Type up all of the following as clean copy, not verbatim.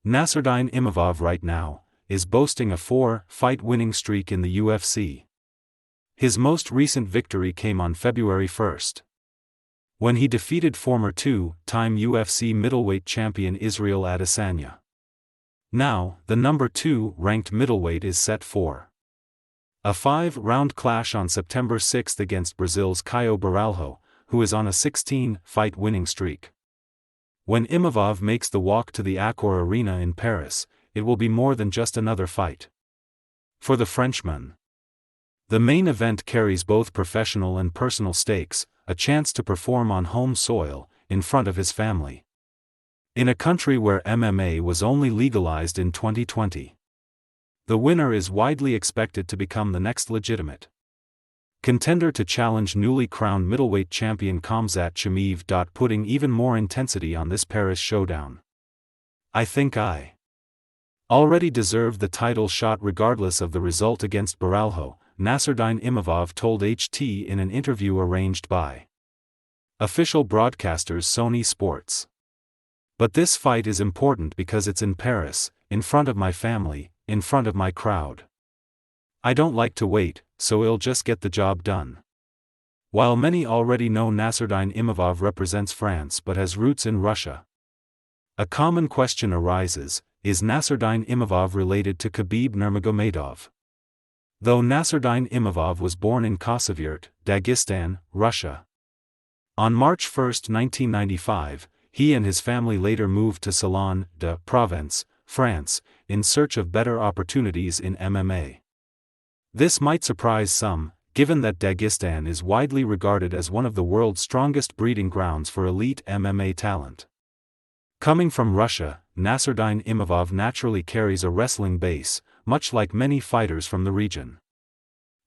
Nassourdine Imavov right now is boasting a 4-fight winning streak in the UFC. His most recent victory came on February 1st, when he defeated former 2-time UFC middleweight champion Israel Adesanya. Now, the number 2 ranked middleweight is set for a 5-round clash on September 6 against Brazil's Caio Borralho, who is on a 16-fight winning streak. When Imavov makes the walk to the Accor Arena in Paris, it will be more than just another fight. For the Frenchman, the main event carries both professional and personal stakes, a chance to perform on home soil, in front of his family. In a country where MMA was only legalized in 2020. The winner is widely expected to become the next legitimate contender to challenge newly crowned middleweight champion Khamzat Chimaev. Putting even more intensity on this Paris showdown. I think I already deserve the title shot regardless of the result against Borralho, Nassourdine Imavov told HT in an interview arranged by official broadcasters Sony Sports. But this fight is important because it's in Paris, in front of my family, in front of my crowd. I don't like to wait, so I'll just get the job done. While many already know Nassourdine Imavov represents France but has roots in Russia, a common question arises: is Nassourdine Imavov related to Khabib Nurmagomedov? Though Nassourdine Imavov was born in Khasavyurt, Dagestan, Russia. On March 1, 1995, he and his family later moved to Salon de Provence, France, in search of better opportunities in MMA. This might surprise some, given that Dagestan is widely regarded as one of the world's strongest breeding grounds for elite MMA talent. Coming from Russia, Nassourdine Imavov naturally carries a wrestling base, much like many fighters from the region.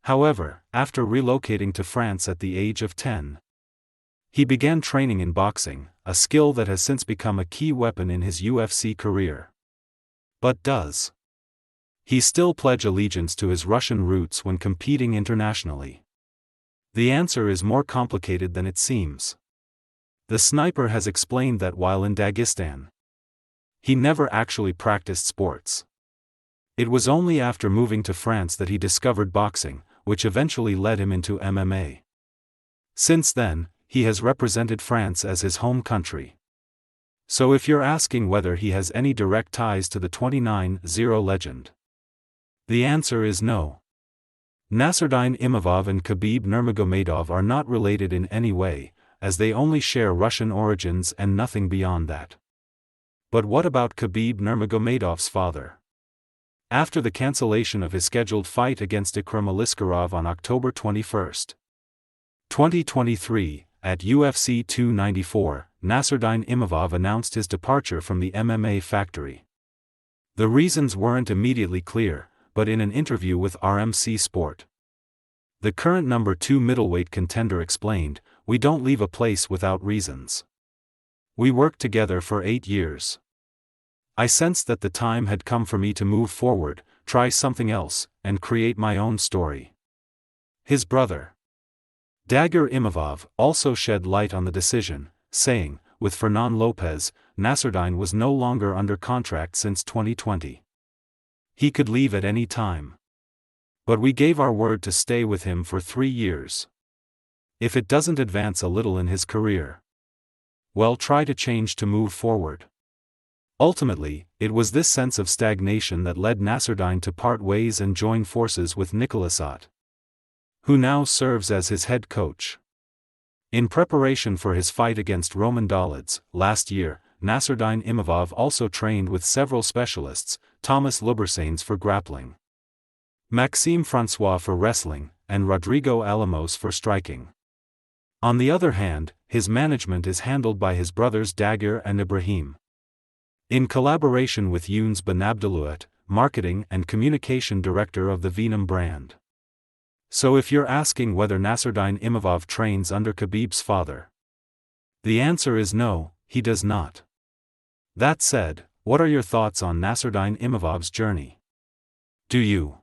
However, after relocating to France at the age of 10, he began training in boxing, a skill that has since become a key weapon in his UFC career. But does he still pledge allegiance to his Russian roots when competing internationally? The answer is more complicated than it seems. The sniper has explained that while in Dagestan, he never actually practiced sports. It was only after moving to France that he discovered boxing, which eventually led him into MMA. Since then, he has represented France as his home country. So if you're asking whether he has any direct ties to the 29-0 legend, the answer is no. Nassourdine Imavov and Khabib Nurmagomedov are not related in any way, as they only share Russian origins and nothing beyond that. But what about Khabib Nurmagomedov's father? After the cancellation of his scheduled fight against Ikram Aliskerov on October 21, 2023, at UFC 294, Nassourdine Imavov announced his departure from the MMA factory. The reasons weren't immediately clear, but in an interview with RMC Sport, the current number 2 middleweight contender explained, "We don't leave a place without reasons. We worked together for 8 years. I sensed that the time had come for me to move forward, try something else, and create my own story." His brother, Dagger Imavov, also shed light on the decision, saying, "With Fernand Lopez, Nassourdine was no longer under contract since 2020. He could leave at any time. But we gave our word to stay with him for 3 years. If it doesn't advance a little in his career, well, try to change to move forward." Ultimately, it was this sense of stagnation that led Nassourdine to part ways and join forces with Nicolas Ott, who now serves as his head coach. In preparation for his fight against Roman Dolidze, last year, Nassourdine Imavov also trained with several specialists, Thomas Lubersains for grappling, Maxime Francois for wrestling, and Rodrigo Alamos for striking. On the other hand, his management is handled by his brothers Dagger and Ibrahim, in collaboration with Younes Benabdelouet, marketing and communication director of the Venom brand. So if you're asking whether Nassourdine Imavov trains under Khabib's father, the answer is no, he does not. That said, what are your thoughts on Nassourdine Imavov's journey? Do you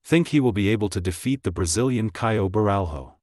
think he will be able to defeat the Brazilian Caio Borralho?